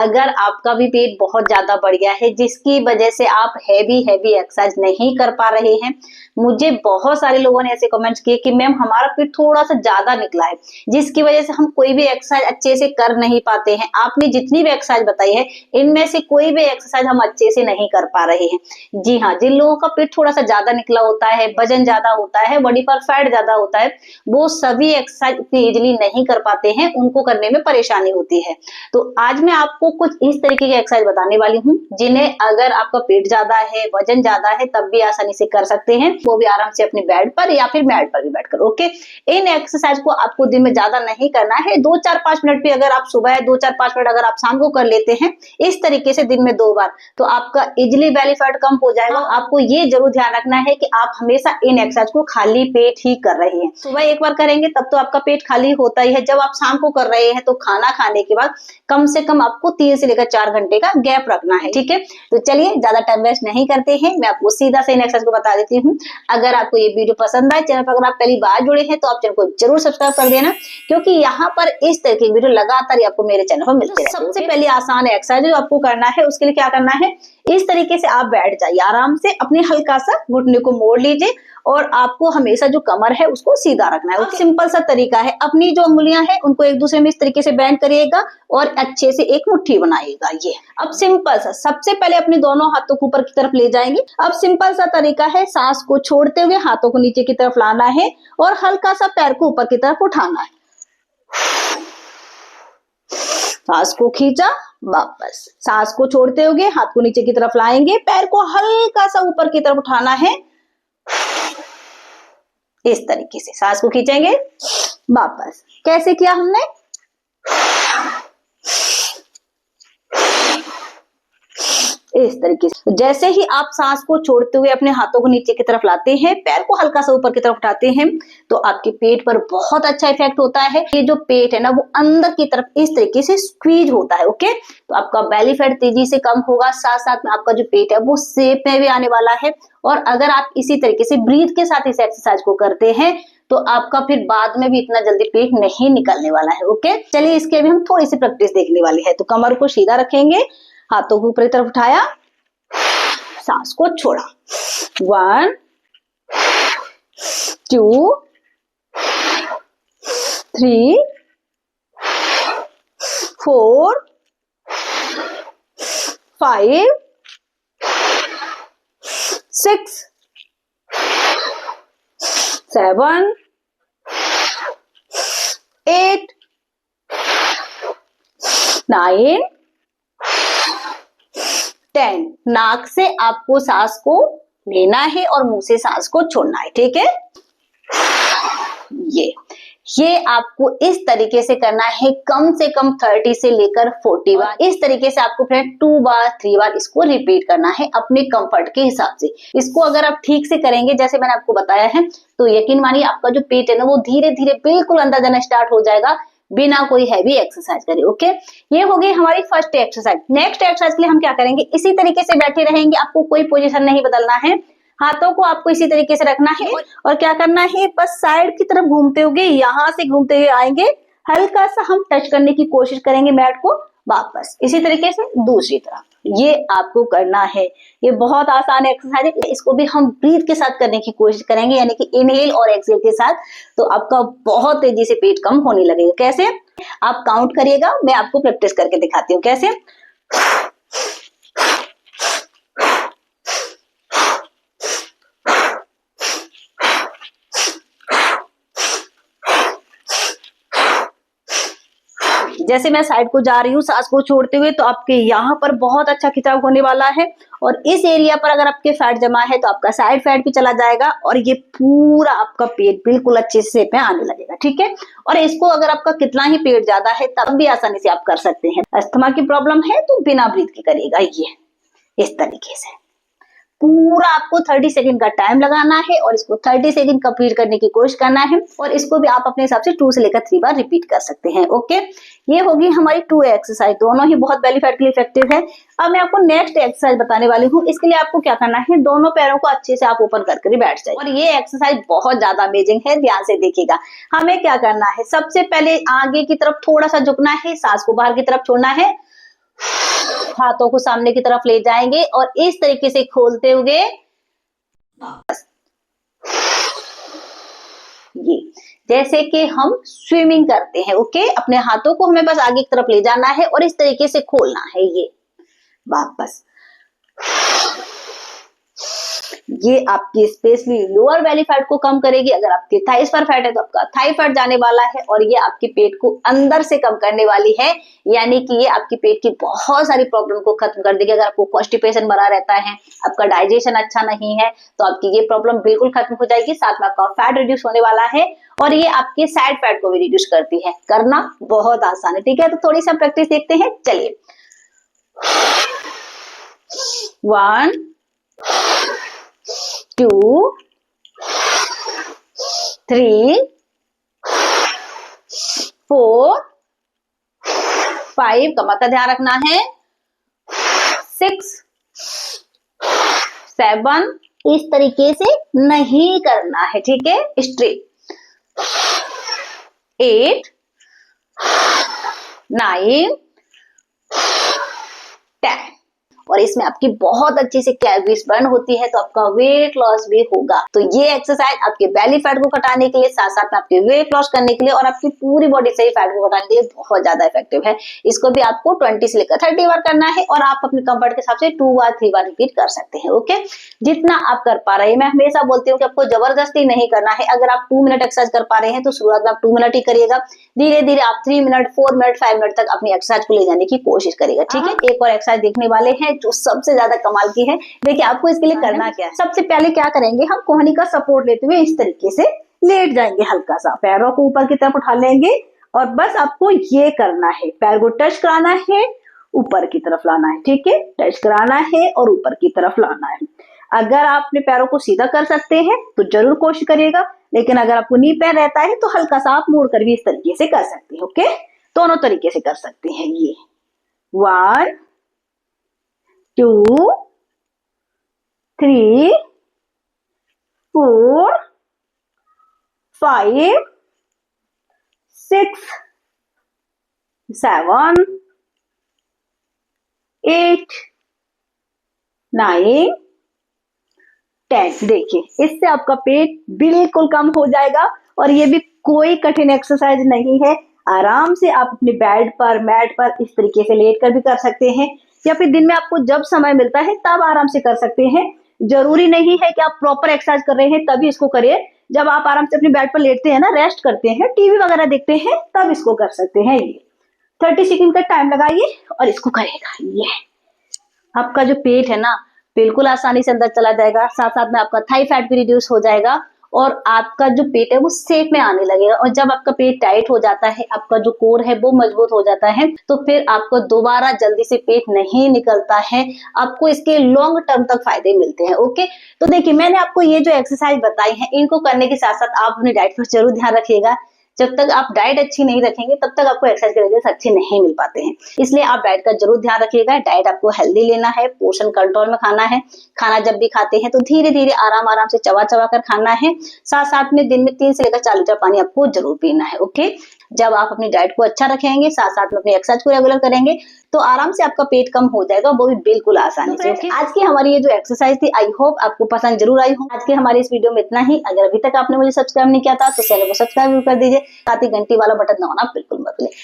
अगर आपका भी पेट बहुत ज्यादा बढ़ गया है जिसकी वजह से आप हैवी एक्सरसाइज नहीं कर पा रहे हैं, मुझे बहुत सारे लोगों ने ऐसे कमेंट्स किए कि मैम हमारा पेट थोड़ा सा ज्यादा निकला है जिसकी वजह से हम कोई भी एक्सरसाइज अच्छे से कर नहीं पाते हैं। आपने जितनी भी एक्सरसाइज बताई है इनमें से कोई भी एक्सरसाइज हम अच्छे से नहीं कर पा रहे हैं। जी हाँ, जिन लोगों का पेट थोड़ा सा ज्यादा निकला होता है, वजन ज्यादा होता है, बॉडी पर फैट ज्यादा होता है, वो सभी एक्सरसाइज इतनी इजिली नहीं कर पाते हैं, उनको करने में परेशानी होती है। तो आज मैं आपको कुछ इस तरीके की एक्सरसाइज बताने वाली हूँ जिन्हें अगर आपका पेट ज्यादा है, वजन ज्यादा है, तब भी आसानी से कर सकते हैं, वो भी आराम से अपने बेड पर या फिर मैट पर भी बैठकर। ओके, इन एक्सरसाइज को आपको दिन में ज्यादा नहीं करना है, 2-4-5 मिनट भी अगर आप सुबह, 2-4-5 मिनट अगर आप शाम को कर लेते हैं इस तरीके से दिन में 2 बार, तो आपका इजिली बेली फैट कम हो जाएगा। आपको ये जरूर ध्यान रखना है कि आप हमेशा इन एक्सरसाइज को खाली पेट ही कर रहे हैं। सुबह एक बार करेंगे तब तो आपका पेट खाली होता ही है, जब आप शाम को कर रहे हैं तो खाना खाने के बाद कम से कम आपको 3 से लेकर 4 घंटे का गैप रखना है। ठीक है, तो चलिए ज्यादा टाइम वेस्ट नहीं करते हैं, मैं आपको सीधा से इन एक्सरसाइज को बता देती हूँ। अगर आपको ये वीडियो पसंद आए, चैनल पर अगर आप पहली बार जुड़े हैं तो आप चैनल को जरूर सब्सक्राइब कर देना, क्योंकि यहाँ पर इस तरह की वीडियो लगातार ही आपको मेरे चैनल पर मिलती है। सबसे पहले आसान एक्सरसाइज जो आपको करना है, उसके लिए क्या करना है, इस तरीके से आप बैठ जाइए, आराम से अपने हल्का सा घुटने को मोड़ लीजिए और आपको हमेशा जो कमर है उसको सीधा रखना है। सिंपल सा तरीका है, अपनी जो उंगलियां हैं उनको एक दूसरे में इस तरीके से बेंड करिएगा और अच्छे से एक मुट्ठी बनाइएगा। ये अब सिंपल सा, सबसे पहले अपने दोनों हाथों को ऊपर की तरफ ले जाएंगे। अब सिंपल सा तरीका है, सांस को छोड़ते हुए हाथों को नीचे की तरफ लाना है और हल्का सा पैर को ऊपर की तरफ उठाना है। सांस को खींचा, वापस सांस को छोड़ते हुए हाथ को नीचे की तरफ लाएंगे, पैर को हल्का सा ऊपर की तरफ उठाना है। इस तरीके से सांस को खींचेंगे, वापस। कैसे किया हमने, इस तरीके से। जैसे ही आप सांस को छोड़ते हुए अपने हाथों को नीचे की तरफ लाते हैं, पैर को हल्का सा ऊपर की तरफ उठाते हैं, तो आपके पेट पर बहुत अच्छा इफेक्ट होता है। ये जो पेट है ना, वो अंदर की तरफ इस तरीके से स्क्वीज होता है। ओके, तो आपका बेली फैट तेजी से कम होगा, साथ साथ में आपका जो पेट है वो शेप में भी आने वाला है। और अगर आप इसी तरीके से ब्रीथ के साथ इस एक्सरसाइज को करते हैं तो आपका फिर बाद में भी इतना जल्दी पेट नहीं निकलने वाला है। ओके, चलिए इसके अभी हम थोड़ी सी प्रैक्टिस देखने वाली है। तो कमर को सीधा रखेंगे, हाथों को ऊपर की तरफ उठाया, सांस को छोड़ा। 1 2 3 4 5 6 7 8 9 10। नाक से आपको सांस को लेना है और मुंह से सांस को छोड़ना है। ठीक है, ये आपको इस तरीके से करना है कम से कम 30 से लेकर 40 बार। इस तरीके से आपको फिर 2 बार 3 बार इसको रिपीट करना है अपने कंफर्ट के हिसाब से। इसको अगर आप ठीक से करेंगे जैसे मैंने आपको बताया है, तो यकीन मानिए आपका जो पेट है ना, वो धीरे धीरे बिल्कुल अंदर जाना स्टार्ट हो जाएगा बिना कोई हैवी एक्सरसाइज करे। ओके, ये हो गई हमारी फर्स्ट एक्सरसाइज। नेक्स्ट एक्सरसाइज के लिए हम क्या करेंगे, इसी तरीके से बैठे रहेंगे, आपको कोई पोजीशन नहीं बदलना है, हाथों को आपको इसी तरीके से रखना है और क्या करना है, बस साइड की तरफ घूमते हुए, यहां से घूमते हुए आएंगे, हल्का सा हम टच करने की कोशिश करेंगे मैट को, वापस इसी तरीके से दूसरी तरफ। ये आपको करना है, ये बहुत आसान एक्सरसाइज है। इसको भी हम ब्रीथ के साथ करने की कोशिश करेंगे, यानी कि इनहेल और एक्सहेल के साथ, तो आपका बहुत तेजी से पेट कम होने लगेगा। कैसे, आप काउंट करिएगा, मैं आपको प्रैक्टिस करके दिखाती हूँ कैसे। जैसे मैं साइड को जा रही हूँ सांस को छोड़ते हुए, तो आपके यहाँ पर बहुत अच्छा खिंचाव होने वाला है और इस एरिया पर अगर आपके फैट जमा है तो आपका साइड फैट भी चला जाएगा और ये पूरा आपका पेट बिल्कुल अच्छे से शेप में आने लगेगा। ठीक है, और इसको अगर आपका कितना ही पेट ज्यादा है तब भी आसानी से आप कर सकते हैं। अस्थमा की प्रॉब्लम है तो बिना ब्रीथ के करिएगा। ये इस तरीके से पूरा आपको 30 सेकंड का टाइम लगाना है और इसको 30 सेकंड कंप्लीट करने की कोशिश करना है और इसको भी आप अपने हिसाब से 2 से लेकर 3 बार रिपीट कर सकते हैं। ओके, ये होगी हमारी 2 एक्सरसाइज, दोनों ही बहुत बेली फैट के लिए इफेक्टिव है। अब मैं आपको नेक्स्ट एक्सरसाइज बताने वाली हूँ। इसके लिए आपको क्या करना है, दोनों पैरों को अच्छे से आप ओपन करके बैठ जाइए और ये एक्सरसाइज बहुत ज्यादा अमेजिंग है, ध्यान से देखिएगा। हमें क्या करना है, सबसे पहले आगे की तरफ थोड़ा सा झुकना है, सांस को बाहर की तरफ छोड़ना है, हाथों को सामने की तरफ ले जाएंगे और इस तरीके से खोलते हुए ये जैसे कि हम स्विमिंग करते हैं। ओके, अपने हाथों को हमें बस आगे की तरफ ले जाना है और इस तरीके से खोलना है। ये वापस, ये आपकी स्पेशली लोअर बेली फैट को कम करेगी। अगर आपके थाइस पर फैट है तो आपका थाई फैट जाने वाला है और ये आपके पेट को अंदर से कम करने वाली है, यानी कि ये आपकी पेट की बहुत सारी प्रॉब्लम को खत्म कर देगी। अगर आपको कॉन्स्टिपेशन बना रहता है, आपका डाइजेशन अच्छा नहीं है, तो आपकी ये प्रॉब्लम बिल्कुल खत्म हो जाएगी। साथ में आपका फैट रिड्यूस होने वाला है और ये आपके सैड फैट को भी रिड्यूस करती है। करना बहुत आसान है, ठीक है। तो थोड़ी सी प्रैक्टिस देखते हैं, चलिए। 1 2 3 4 5, कमर का ध्यान रखना है, 6 7, इस तरीके से नहीं करना है, ठीक है, स्ट्रेट। 8 9 10, और इसमें आपकी बहुत अच्छी से कैलोरीज बर्न होती है, तो आपका वेट लॉस भी होगा। तो ये एक्सरसाइज आपके बेली फैट को घटाने के लिए, साथ साथ में आपके वेट लॉस करने के लिए और आपकी पूरी बॉडी से फैट को घटाने के लिए बहुत ज्यादा इफेक्टिव है। इसको भी आपको 20 से लेकर 30 बार करना है और आप अपने कंफर्ट के हिसाब से 2 बार 3 बार रिपीट कर सकते हैं। ओके, जितना आप कर पा रहे हैं। मैं हमेशा बोलती हूँ कि आपको जबरदस्ती नहीं करना है। अगर आप 2 मिनट एक्सरसाइज कर पा रहे हैं तो शुरुआत में आप 2 मिनट ही करिएगा, धीरे धीरे आप 3 मिनट 4 मिनट 5 मिनट तक अपनी एक्सरसाइज को ले जाने की कोशिश करिएगा, ठीक है। एक और एक्सरसाइज देखने वाले हैं जो सबसे ज्यादा कमाल की है। देखिए, आपको इसके लिए करना क्या है। सबसे पहले क्या करेंगे, हम कोहनी का सपोर्ट लेते हुए इस तरीके से लेट जाएंगे, हल्का सा पैरों को ऊपर की तरफ उठा लेंगे और बस आपको ये करना है, पैर को टच कराना है, ऊपर की तरफ लाना है, ठीक है, टच कराना है और ऊपर की तरफ लाना है। अगर आप अपने पैरों को सीधा कर सकते हैं तो जरूर कोशिश करिएगा, लेकिन अगर आपको नी पैर रहता है तो हल्का सा आप मोड़ कर भी इस तरीके से कर सकते हैं। ओके, दोनों तरीके से कर सकते हैं। ये 1 2 3 4 5 6 7 8 9 10। देखिए, इससे आपका पेट बिल्कुल कम हो जाएगा और ये भी कोई कठिन एक्सरसाइज नहीं है। आराम से आप अपने बेड पर, मैट पर इस तरीके से लेट कर भी कर सकते हैं, या फिर दिन में आपको जब समय मिलता है तब आराम से कर सकते हैं। जरूरी नहीं है कि आप प्रॉपर एक्सरसाइज कर रहे हैं तभी इसको करिए। जब आप आराम से अपने बेड पर लेटते हैं ना, रेस्ट करते हैं, टीवी वगैरह देखते हैं, तब इसको कर सकते हैं। ये 30 सेकंड का टाइम लगाइए और इसको करेगा। ये आपका जो पेट है ना, बिल्कुल आसानी से अंदर चला जाएगा। साथ साथ में आपका थाई फैट भी रिड्यूस हो जाएगा और आपका जो पेट है वो शेप में आने लगेगा। और जब आपका पेट टाइट हो जाता है, आपका जो कोर है वो मजबूत हो जाता है, तो फिर आपको दोबारा जल्दी से पेट नहीं निकलता है। आपको इसके लॉन्ग टर्म तक फायदे मिलते हैं। ओके, तो देखिए, मैंने आपको ये जो एक्सरसाइज बताई है, इनको करने के साथ साथ आप अपनी डाइट पर जरूर ध्यान रखिएगा। जब तक आप डाइट अच्छी नहीं रखेंगे तब तक आपको एक्सरसाइज के रिजल्ट अच्छे नहीं मिल पाते हैं। इसलिए आप डाइट का जरूर ध्यान रखिएगा। डाइट आपको हेल्दी लेना है, पोर्शन कंट्रोल में खाना है। खाना जब भी खाते हैं तो धीरे धीरे आराम आराम से चबा चबा कर खाना है। साथ साथ में दिन में 3 से लेकर 4 लीटर पानी आपको जरूर पीना है। ओके, जब आप अपनी डाइट को अच्छा रखेंगे, साथ साथ में अपनी एक्सरसाइज को रेगुलर करेंगे, तो आराम से आपका पेट कम हो जाएगा, वो भी बिल्कुल आसानी से। आज की हमारी ये जो एक्सरसाइज थी, आई होप आपको पसंद जरूर आई हो। आज के हमारी इस वीडियो में इतना ही। अगर अभी तक आपने मुझे सब्सक्राइब नहीं किया था तो चैनल को सब्सक्राइब कर दीजिए, साथ ही घंटी वाला बटन दबाना बिल्कुल मत भूलिए।